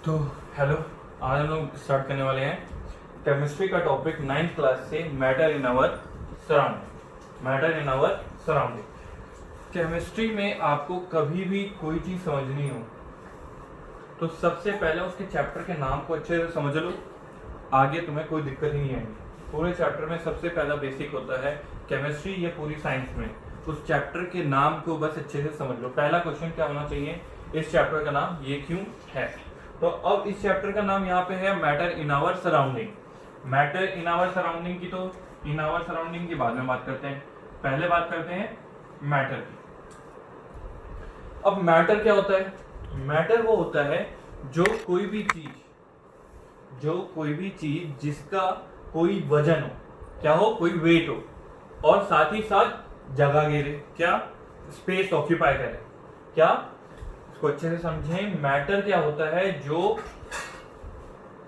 तो हेलो, आज हम लोग स्टार्ट करने वाले हैं केमिस्ट्री का टॉपिक 9th क्लास से matter in our surrounding. Chemistry में आपको कभी भी कोई चीज़ समझनी हो तो सबसे पहले उसके चैप्टर के नाम को अच्छे से समझ लो, आगे तुम्हें कोई दिक्कत ही नहीं आएगी। पूरे चैप्टर में सबसे पहला बेसिक होता है केमिस्ट्री या पूरी साइंस में, उस चैप्टर के नाम को बस अच्छे से समझ लो। पहला क्वेश्चन क्या होना चाहिए, इस चैप्टर का नाम ये क्यों है। तो अब इस चैप्टर का नाम यहाँ पे है matter in our surrounding. Matter in our surrounding की, तो इन आवर सराउंडिंग की बाद में बात करते हैं, पहले बात करते हैं मैटर की। अब मैटर क्या होता है? मैटर वो होता है जो कोई भी चीज जिसका कोई वजन हो, क्या हो, कोई वेट हो, और साथ ही साथ जगह घेरे, क्या, स्पेस ऑक्यूपाई करे। क्या, इसको अच्छे से समझें। मैटर क्या होता है? जो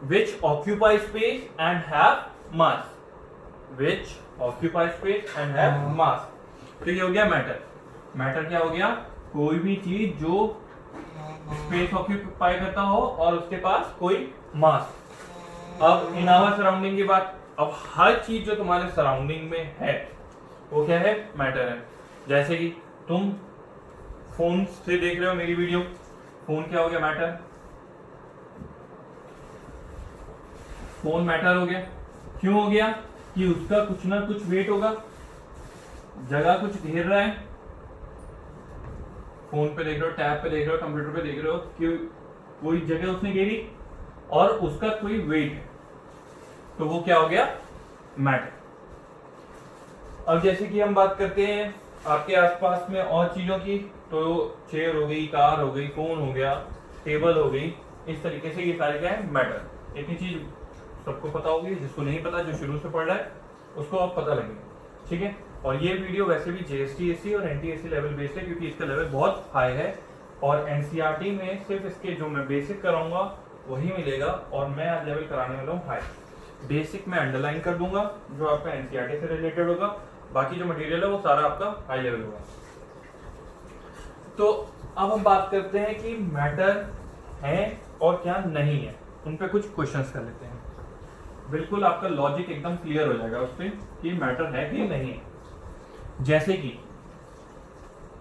विच occupy space and have mass, which occupy space and have मास। तो ये हो गया मैटर। मैटर क्या हो गया? कोई भी चीज जो स्पेस ऑक्यूपाई करता हो और उसके पास कोई मास। अब इन आवर सराउंडिंग की बात, अब हर चीज जो तुम्हारे सराउंडिंग में है वो क्या है? मैटर है। जैसे कि तुम फोन से देख रहे हो मेरी वीडियो, फोन क्या हो गया? मैटर। फोन मैटर हो गया। क्यों हो गया? कि उसका कुछ ना कुछ वेट होगा, जगह कुछ घेर रहा है। फोन पे देख रहे हो, टैब पे देख रहे हो, कंप्यूटर पे देख रहे हो कि कोई जगह उसने घेरी और उसका कोई वेट है, तो वो क्या हो गया? मैटर। अब जैसे कि हम बात करते हैं आपके आसपास में और चीजों की, तो चेयर हो गई, कार हो गई, फोन हो गया, टेबल हो गई, इस तरीके से ये सारे क्या है? मैटर। इतनी चीज सबको पता होगी, जिसको नहीं पता, जो शुरू से पढ़ रहा है उसको अब पता लगेगा, ठीक है। और ये वीडियो वैसे भी JST/SC और NT/SC लेवल बेस्ड है, क्योंकि इसका लेवल बहुत हाई है, और NCERT में सिर्फ इसके जो मैं बेसिक कराऊंगा वही मिलेगा, और मैं आज लेवल कराने वाला हूँ हाई। बेसिक में अंडरलाइन कर दूंगा जो आपका NCERT से रिलेटेड होगा, बाकी जो मटेरियल है वो सारा आपका हाई लेवल होगा। तो अब हम बात करते हैं कि मैटर है और क्या नहीं है, उन पे कुछ क्वेश्चंस कर लेते हैं। बिल्कुल आपका लॉजिक एकदम क्लियर हो जाएगा उस पर कि मैटर है कि नहीं है। जैसे कि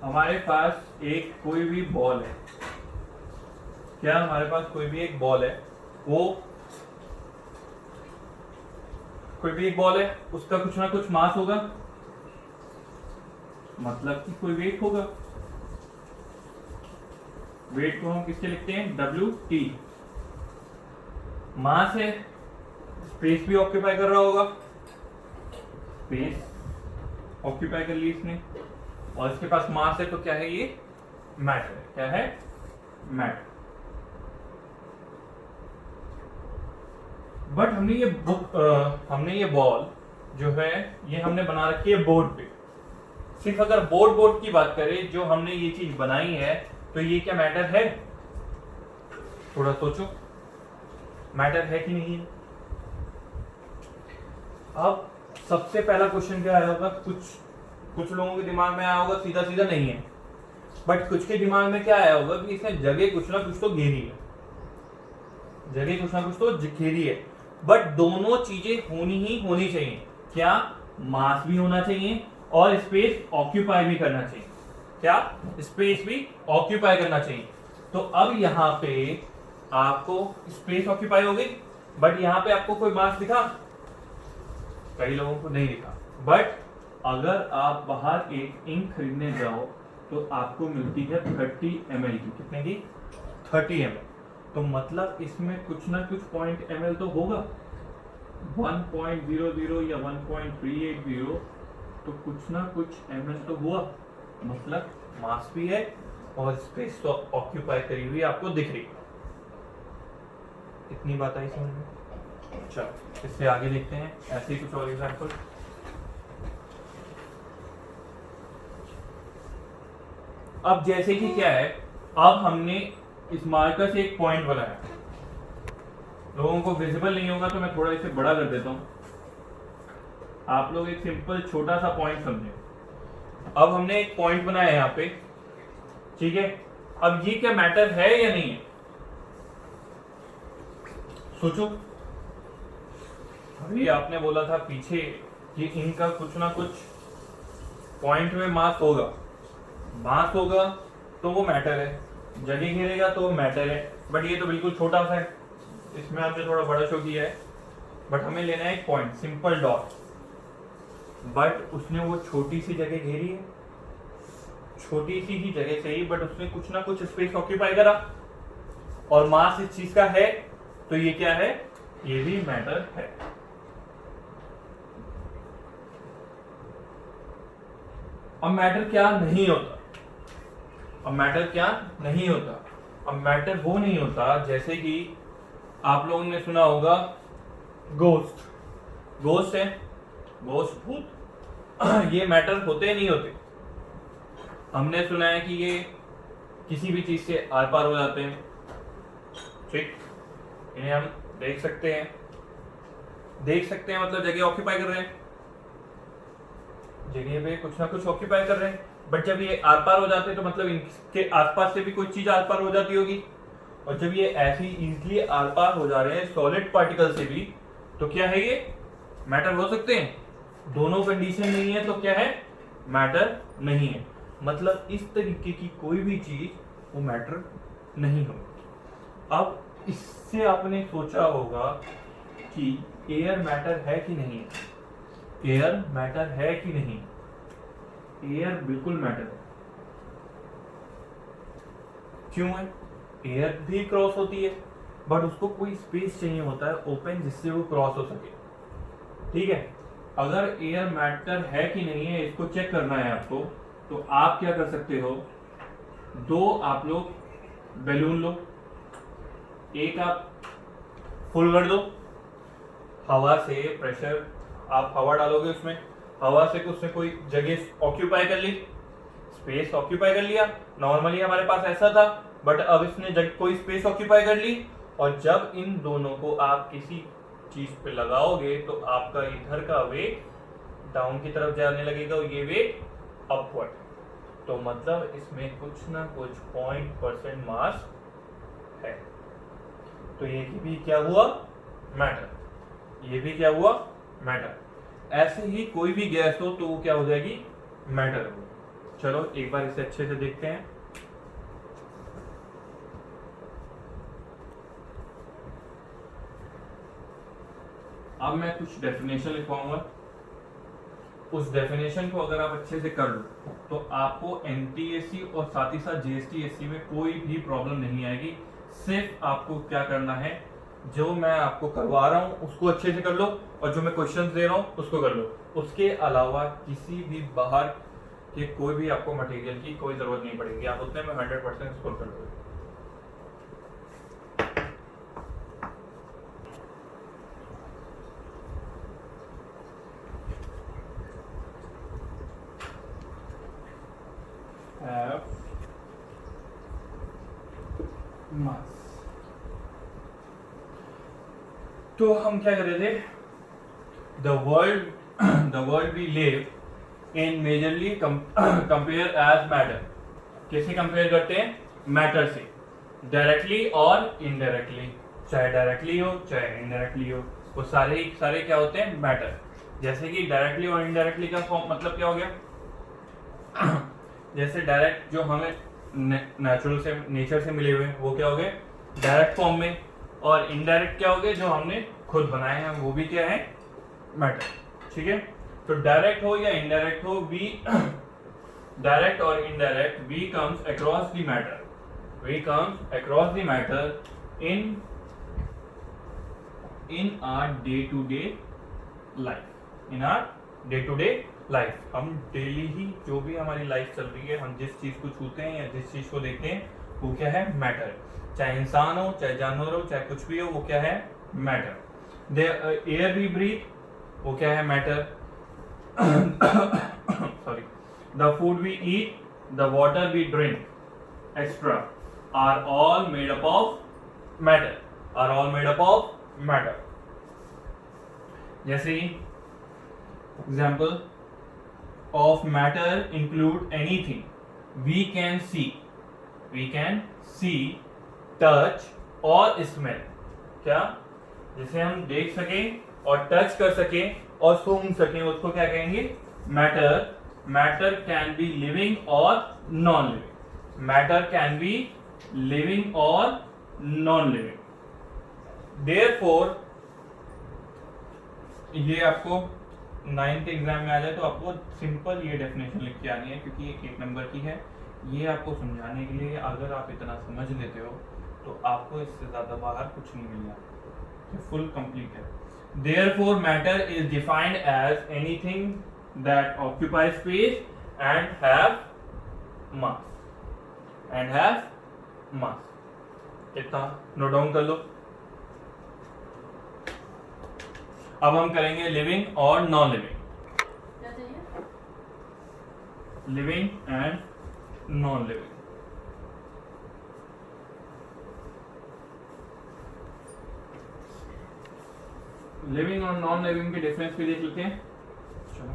हमारे पास एक कोई भी बॉल है, क्या हमारे पास कोई भी एक बॉल है, वो कोई भी एक बॉल है, उसका कुछ ना कुछ मास होगा, मतलब कि कोई वेट होगा। वेट को हम किससे लिखते हैं? WT। मास है, स्पेस भी ऑक्यूपाई कर रहा होगा, स्पेस ऑक्यूपाई कर ली इसने, और इसके पास मास है, तो क्या है ये? मैटर। क्या है? मैटर। बट हमने ये बॉल जो है ये हमने बना रखी है बोर्ड पे। सिर्फ अगर बोर्ड की बात करें, जो हमने ये चीज बनाई है, तो ये क्या मैटर है? थोड़ा सोचो, मैटर है कि नहीं है? अब सबसे पहला क्वेश्चन क्या आया होगा? कुछ लोगों के दिमाग में आया होगा सीधा सीधा नहीं है, बट कुछ के दिमाग में क्या आया होगा कि इसने जगह कुछ ना कुछ तो घेरी है, जगह कुछ ना कुछ तो घेरी है। बट दोनों चीजें होनी चाहिए। क्या? मास भी होना चाहिए और स्पेस ऑक्यूपाई भी करना चाहिए। क्या? स्पेस भी ऑक्यूपाई करना चाहिए। तो अब यहाँ पे आपको स्पेस ऑक्यूपाई हो गई, बट यहाँ पे आपको कोई मास दिखा? कई लोगों को नहीं दिखा। बट अगर आप बाहर एक इंक खरीदने जाओ तो आपको मिलती है 30 ml की। कितने की? 30 ml। तो मतलब इसमें कुछ ना कुछ पॉइंट ml तो होगा, 1.00 या 1.380, तो कुछ ना कुछ ml तो हुआ, मतलब मास भी है और स्पेस तो ऑक्यूपाई करी हुई आपको दिख रही। इतनी बात आई समझ में? अच्छा, इससे आगे देखते हैं ऐसे ही कुछ और एग्जाम्पल। अब जैसे कि क्या है, अब हमने इस मार्कर से एक पॉइंट बनाया, लोगों को विजिबल नहीं होगा तो मैं थोड़ा इसे बड़ा कर देता हूं, आप लोग एक सिंपल छोटा सा पॉइंट समझे। अब हमने एक पॉइंट बनाया यहाँ पे, ठीक है। अब ये क्या मैटर है या नहीं है? सोचो, अभी आपने बोला था पीछे कि इनका कुछ ना कुछ पॉइंट में मास होगा, मास होगा तो वो मैटर है, जगह घेरेगा तो वो मैटर है। बट ये तो बिल्कुल छोटा सा है, इसमें आपने थोड़ा बड़ा शो किया है। बट हमें लेना है एक पॉइंट, सिंपल डॉट। बट उसने वो छोटी सी जगह घेरी है, छोटी सी ही जगह से ही, बट उसने कुछ ना कुछ स्पेस ऑक्यूपाई करा और मास इस चीज का है, तो ये क्या है, ये भी मैटर है। अब मैटर क्या नहीं होता, अब मैटर क्या नहीं होता, अब मैटर वो नहीं होता जैसे कि आप लोगों ने सुना होगा गोस्ट, गोस्ट है, गोस्ट भूत ये मैटर होते नहीं होते। हमने सुना है कि ये किसी भी चीज से आर पार हो जाते हैं, ठीक, इन्हें हम देख सकते हैं, देख सकते हैं मतलब जगह ऑक्यूपाई कर रहे हैं, जगह पे कुछ ना कुछ ऑक्यूपाई कर रहे हैं। बट जब ये आर पार हो जाते हैं तो मतलब इनके आसपास से भी कोई चीज आर पार हो जाती होगी, और जब ये ऐसी इजीली आर पार हो जा रहे हैं सॉलिड पार्टिकल से भी, तो क्या है, ये मैटर हो सकते हैं। दोनों कंडीशन नहीं है तो क्या है, मैटर नहीं है। मतलब इस तरीके की कोई भी चीज वो मैटर नहीं होगी। अब इससे आपने सोचा होगा कि एयर मैटर है कि नहीं है, एयर मैटर है कि नहीं, एयर बिल्कुल मैटर है। क्यों है, एयर भी क्रॉस होती है, बट उसको कोई स्पेस चाहिए होता है ओपन जिससे वो क्रॉस हो सके, ठीक है। अगर एयर मैटर है कि नहीं है इसको चेक करना है आपको, तो आप क्या कर सकते हो, दो आप लोग बैलून लो, एक आप फुल कर दो, हवा से प्रेशर, आप हवा डालोगे उसमें, हवा से उसने कोई जगह ऑक्यूपाई कर ली, स्पेस ऑक्यूपाई कर लिया। नॉर्मली हमारे पास ऐसा था, बट अब इसने कोई स्पेस ऑक्यूपाई कर ली, और जब इन दोनों को आप किसी चीज पे लगाओगे तो आपका इधर का वेट डाउन की तरफ जाने लगेगा और ये वेट अपवर्ड। तो मतलब इसमें कुछ ना कुछ 0.% मास है, तो ये भी क्या हुआ, मैटर, ये भी क्या हुआ, मैटर। ऐसे ही कोई भी गैस हो तो वो क्या हो जाएगी, मैटर हो। चलो एक बार इसे अच्छे से देखते हैं। अब मैं कुछ डेफिनेशन लिखवाऊंगा, उस डेफिनेशन को अगर आप अच्छे से कर लो तो आपको एनटीएससी और साथ ही साथ जीएसटी में कोई भी प्रॉब्लम नहीं आएगी। सिर्फ आपको क्या करना है, जो मैं आपको करवा रहा हूं उसको अच्छे से कर लो, और जो मैं क्वेश्चंस दे रहा हूं उसको कर लो। उसके अलावा किसी भी बाहर के कोई भी आपको मटेरियल की कोई जरूरत नहीं पड़ेगी, आप उतने में 100% स्कोर कर लोगे। मास, तो हम क्या कर रहे थे, the world we live in majorly compare as matter. कैसे कंपेयर करते हैं, मैटर से, डायरेक्टली और इनडायरेक्टली, चाहे डायरेक्टली हो चाहे इनडायरेक्टली हो, वो सारे क्या होते हैं, मैटर। जैसे कि डायरेक्टली और इनडायरेक्टली का फॉर्म मतलब क्या हो गया जैसे डायरेक्ट जो हमें नेचुरल से, नेचर से मिले हुए वो क्या हो गए, डायरेक्ट फॉर्म में, और इनडायरेक्ट क्या हो गए, जो हमने खुद बनाए हैं वो भी क्या है, मैटर, ठीक है। तो डायरेक्ट हो या इनडायरेक्ट हो, वी डायरेक्ट और indirect, we comes across the matter, we comes across the matter in our day to day life, in our day to day life. हम डेली ही जो भी हमारी लाइफ चल रही है, हम जिस चीज को छूते हैं या जिस चीज को देखते हैं वो क्या है, मैटर। चाहे इंसान हो चाहे जानवर हो चाहे कुछ भी हो, वो क्या है, मैटर। एयर वी ब्रीथ, वो क्या है, matter. Sorry, the food we eat, the water we drink extra are all made up of matter, are all made up of matter. जैसे example of matter include anything we can see, touch or smell। क्या, जिसे हम देख सकें और touch कर सकें और सूंघ सकें, उसको क्या कहेंगे? Matter. Matter can be living और non living. Matter can be living और नॉन लिविंग. देयरफॉर ये आपको 9th एग्जाम में आ जाए तो आपको सिंपल ये डेफिनेशन लिख के आनी है, क्योंकि ये 1 नंबर की है. ये आपको समझाने के लिए अगर आप इतना समझ लेते हो तो आपको इससे ज्यादा बाहर कुछ नहीं मिलना. ये फुल कंप्लीट है. Therefore matter is defined as anything that occupy space and have mass. And have mass. कितना नोट डाउन कर लो. अब हम करेंगे लिविंग और नॉन लिविंग. क्या चाहिए? Living and non living. Living और नॉन लिविंग के डिफरेंस भी देख लेते हैं. चलो.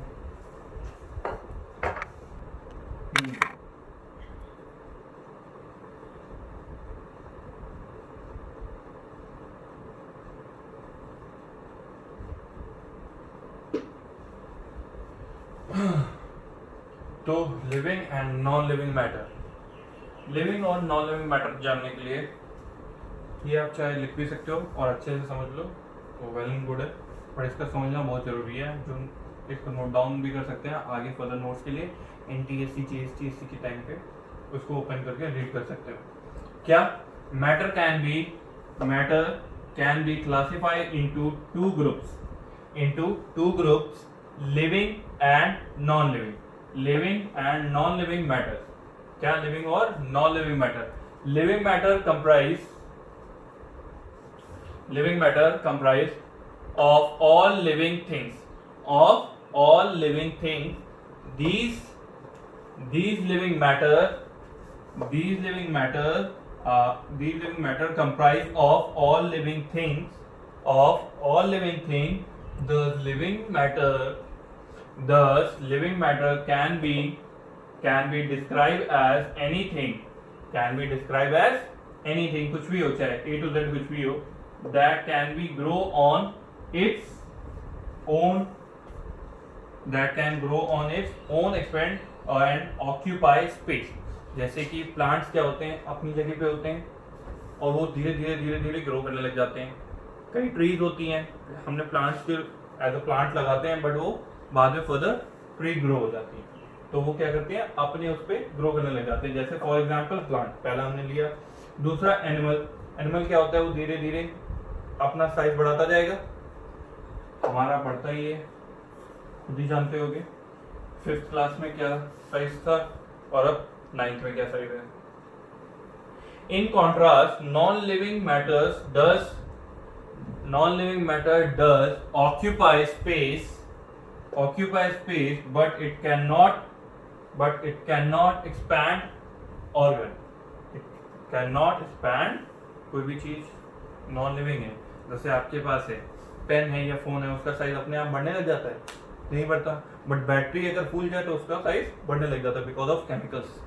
तो living and non living matter. Living और नॉन लिविंग मैटर जानने के लिए ये आप चाहे लिख भी सकते हो और अच्छे से समझ लो तो वेल एंड गुड है, पर इसका समझना बहुत जरूरी है. जो इसको नोट डाउन भी कर सकते हैं आगे फर्दर नोट्स के लिए. NTSC JSTSC के टाइम पे उसको ओपन करके रीड कर सकते हो. क्या? Matter can be classified into two groups living and non living. Living and non living matter. क्या? लिविंग और non living matter. Living matter comprise of all living things. These living matter comprise of all living things. Thus living matter can be described as anything. कुछ भी हो, चाहे A to Z कुछ भी हो, that can grow on its own expand and occupy space. जैसे कि plants क्या होते हैं, अपनी जगह पे होते हैं और वो धीरे धीरे ग्रो करने लग जाते हैं. कई ट्रीज होती हैं, हमने प्लांट्स के एज अ प्लांट लगाते हैं, बट वो बाद में फर्दर ट्री ग्रो हो जाती है. तो वो क्या करते हैं, अपने उस पर ग्रो करने लग जाते हैं. जैसे फॉर एग्जाम्पल प्लांट पहला हमने लिया. दूसरा एनिमल क्या होता है, वो धीरे धीरे अपना साइज बढ़ाता जाएगा. हमारा बढ़ता ही है, खुद ही जानते होगे. 5th क्लास में क्या साइज था और अब 9th में क्या साइज है. In contrast non living matter does occupy space but it cannot expand organ. It cannot expand. कोई भी चीज नॉन लिविंग है, जैसे आपके पास है पेन है या फोन है, उसका साइज अपने आप बढ़ने लग जाता है? नहीं बढ़ता. बट बैटरी अगर फूल जाए तो उसका साइज बढ़ने लग जाता है बिकॉज ऑफ केमिकल्स.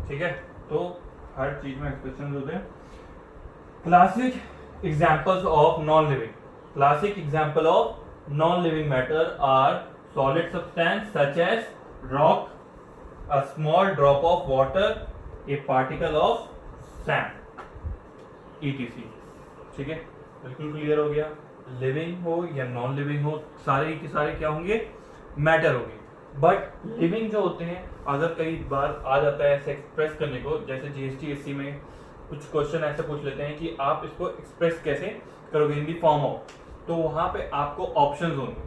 ठीक है, तो हर चीज में एक्सप्रेशन होते हैं. Classic examples of non-living matter are solid substance such as rock, a small drop of water, a particle of sand, etc. ठीक है, बिल्कुल क्लियर हो गया. लिविंग हो या नॉन लिविंग हो, सारे के सारे क्या होंगे, मैटर होंगे. बट लिविंग जो होते हैं, अगर कई बार आ जाता है ऐसे एक्सप्रेस करने को, जैसे GST SC में कुछ क्वेश्चन ऐसे पूछ लेते हैं कि आप इसको एक्सप्रेस कैसे करोगे इन दी फॉर्म ऑफ, तो वहां पे आपको ऑप्शंस होंगे.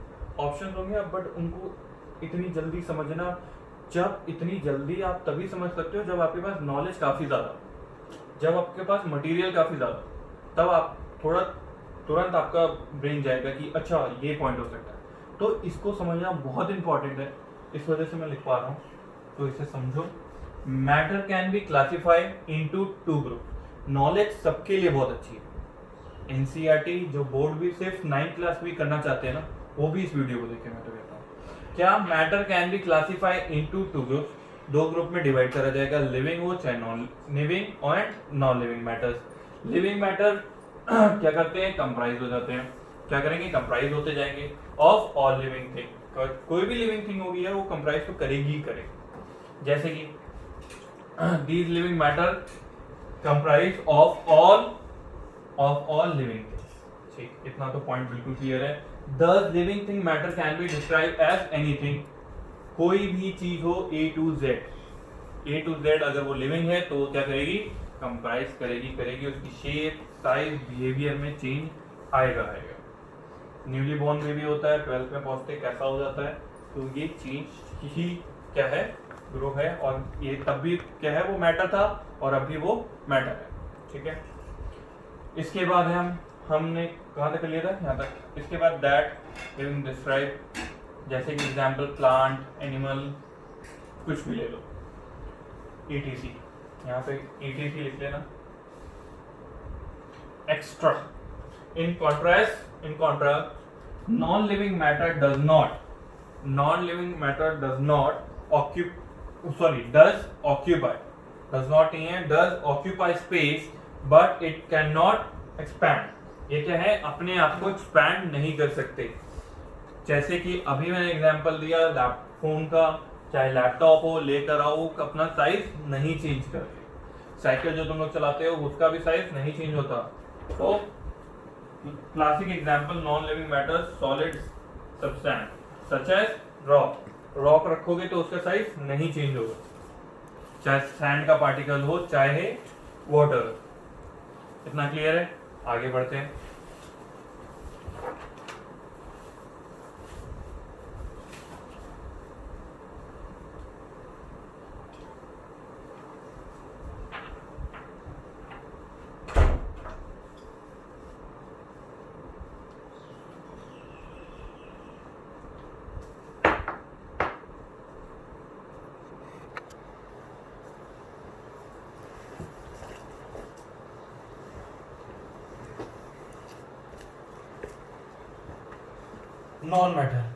बट उनको इतनी जल्दी समझना, जब इतनी जल्दी आप तभी समझ सकते हो जब आपके पास नॉलेज काफी ज्यादा, जब आपके पास मटेरियल काफी ज्यादा, तब आप थोड़ा तुरंत आपका ब्रेन जाएगा कि अच्छा ये पॉइंट हो सकता है. तो इसको समझना बहुत इंपॉर्टेंट है, इस वजह से मैं लिख पा रहा हूँ, तो इसे समझो. Matter can be classified into two group. Knowledge सबके लिए बहुत अच्छी है. NCERT जो बोर्ड भी सिर्फ 9th क्लास भी करना चाहते हैं ना, वो भी इस वीडियो को देखें. मैं तो कहता हूँ, क्या matter can be classified into two group. 2 group में डिवाइड करा जाएगा, लिविंग हो चाहे non living and non living matters. Living matter क्या करते हैं, कंप्राइज हो जाते हैं। क्या करेंगे, कंप्राइज होते जाएंगे ऑफ ऑल लिविंग थिंग। कोई भी लिविंग थिंग होगी यार वो कंप्राइज तो करेगी ही करेगी। जैसे कि these living matter comprise of all living things. ठीक, इतना तो पॉइंट बिल्कुल क्लियर है। The living thing matter can be describe as anything, कोई भी चीज हो ए टू जेड अगर वो लिविंग है तो क्या करेगी, कंप्राइज करेगी। उसकी शेप, साइज, बिहेवियर में चेंज आएगा। न्यूली बॉर्न बेबी होता है, 12th में पहुंचते कैसा हो जाता है, तो ये चेंज ही क्या है, ग्रो है। और ये तब भी क्या है, वो मैटर था और अभी वो मैटर है। ठीक है, इसके बाद हमने कहाँ तक लिया था, यहाँ तक। इसके बाद दैट लिविंग डिस्क्राइब, जैसे कि एग्जाम्पल प्लांट, एनिमल, कुछ भी ले लो, ETC, यहाँ पे ETC लिख लेना। Extra, in contrast non living matter does occupy space but it can not expand. ये क्या है, अपने आप को एक्सपैंड नहीं कर सकते। जैसे कि अभी मैंने एग्जांपल दिया फोन का, चाहे लैपटॉप हो, लेकर आओ, अपना साइज नहीं चेंज करते। साइकिल जो तुम लोग चलाते हो उसका भी साइज नहीं चेंज होता। तो classic example non living matter solid substance such as rock रखोगे तो उसका साइज नहीं चेंज होगा, चाहे सैंड का पार्टिकल हो चाहे वाटर। इतना क्लियर है, आगे बढ़ते हैं।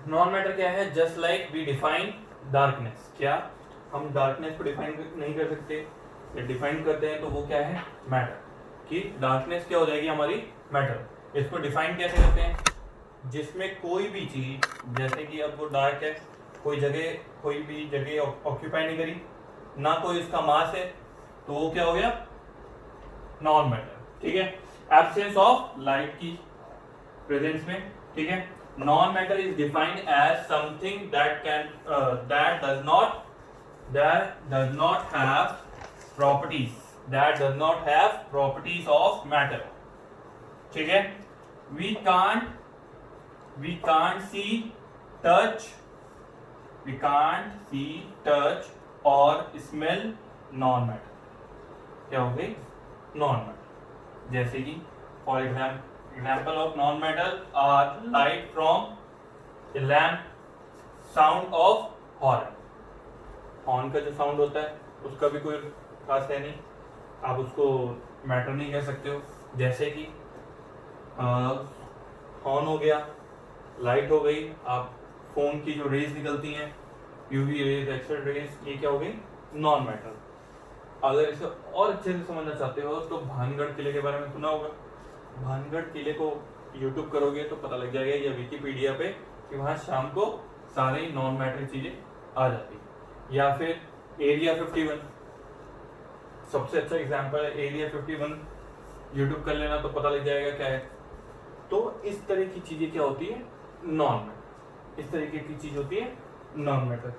नॉन मैटर क्या है, just like we define darkness. क्या हम डार्कनेस को डिफाइन नहीं कर सकते, डिफाइन करते हैं तो वो क्या है, मैटर। कि डार्कनेस क्या हो जाएगी हमारी, मैटर। इसको डिफाइन कैसे करते हैं, जिसमें कोई भी चीज, जैसे कि अब वो डार्क है, कोई भी जगह ऑक्यूपाई नहीं करी, ना कोई इसका मास है, तो वो क्या हो गया, नॉन मैटर। ठीक है, एब्सेंस ऑफ लाइट की प्रेजेंस में। ठीक है, non-matter is defined as something that does not have properties of matter. ठीक है, we can't see, touch or smell non-matter। क्या हो गई, non-matter। जैसे कि for example of non-matter are light from a lamp, sound of horn। Horn का जो sound होता है उसका भी कोई खास है नहीं, आप उसको मैटर नहीं कह सकते हो। जैसे कि हॉर्न हो गया, लाइट हो गई, आप फोन की जो रेज निकलती हैं, यूवी रेज, एक्सरेड रेज, ये क्या हो गई, नॉन मैटर। अगर इसे और अच्छे से समझना चाहते हो तो भानगढ़ किले के बारे में सुना होगा। भानगढ़ किले को यूट्यूब करोगे तो पता लग जाएगा, या विकिपीडिया पे, कि वहाँ शाम को सारे नॉन मैटर चीजें आ जाती। या फिर एरिया 51 सबसे अच्छा एग्जांपल है। एरिया 51 यूट्यूब कर लेना तो पता लग जाएगा क्या है। तो इस तरह की चीजें क्या होती है, नॉन मैटर। इस तरीके की चीज होती है नॉन मैटर।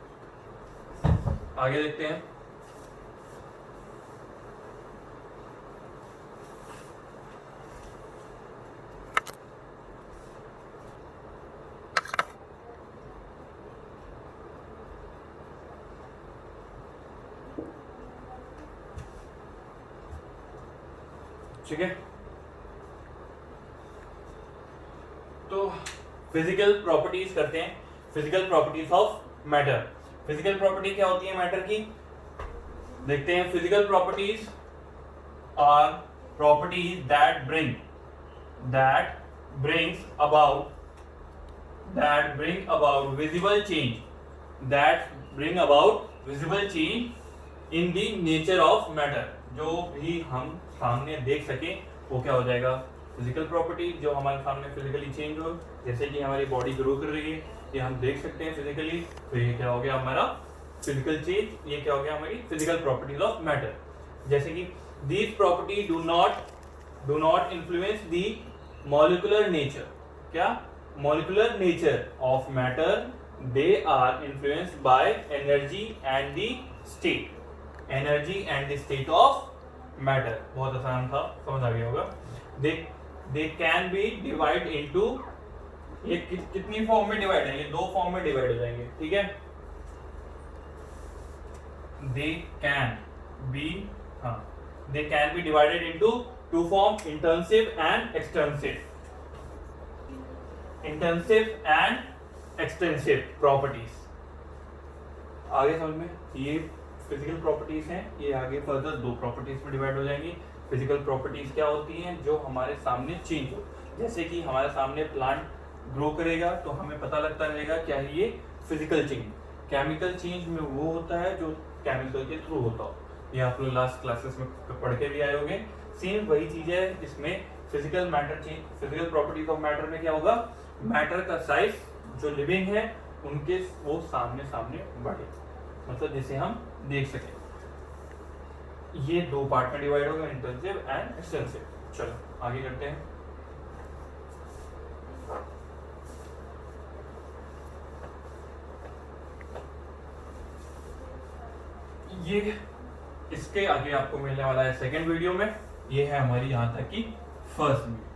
आगे देखते हैं। ठीक है, तो फिजिकल प्रॉपर्टीज करते हैं। Physical properties of matter. Physical property क्या होती है मैटर की, देखते हैं। Physical properties are properties that bring about visible change in the nature of matter. जो भी हम सामने देख सके वो क्या हो जाएगा, फिजिकल प्रॉपर्टी जो हमारे सामने फिजिकली चेंज हो, जैसे कि हमारी बॉडी ग्रो कर रही है, ये हम देख सकते हैं फिजिकली, तो ये क्या हो गया हमारा फिजिकल चेंज, ये क्या हो गया हमारी फिजिकल प्रॉपर्टीज ऑफ मैटर। जैसे कि these property do not influence the molecular nature, क्या molecular nature of matter, they are influenced by energy and the state, energy and the state of matter. बहुत आसान था, समझ आ गया होगा। They can be divide into, ये कितनी फॉर्म में डिवाइड है, ये दो फॉर्म में डिवाइड हो जाएंगे, ठीक है। They can be divided into two form, intensive and extensive, intensive and extensive properties. आगे समझ में, ये फिजिकल प्रॉपर्टीज हैं, ये आगे फर्दर दो प्रॉपर्टीज में डिवाइड हो जाएंगी। फिजिकल प्रॉपर्टीज क्या होती हैं, जो हमारे सामने चेंज हो, जैसे कि हमारे सामने प्लांट ग्रो करेगा तो हमें पता लगता रहेगा क्या है ये फिजिकल चेंज। केमिकल चेंज में वो होता है जो केमिकल के थ्रू होता हो, ये आप लोग लास्ट क्लासेस में पढ़ के भी आए होंगे। सेम वही चीज है इसमें, physical matter change, physical properties of matter में क्या होगा, मैटर का साइज जो लिविंग है उनके वो सामने सामने बढ़े, मतलब जिसे हम देख सकें। ये दो पार्ट में डिवाइड होगा, इंटेंसिव एंड एक्सटेंसिव। चलो आगे करते हैं। ये इसके आगे आपको मिलने वाला है सेकंड वीडियो में, ये है हमारी यहाँ तक की फर्स्ट वीडियो।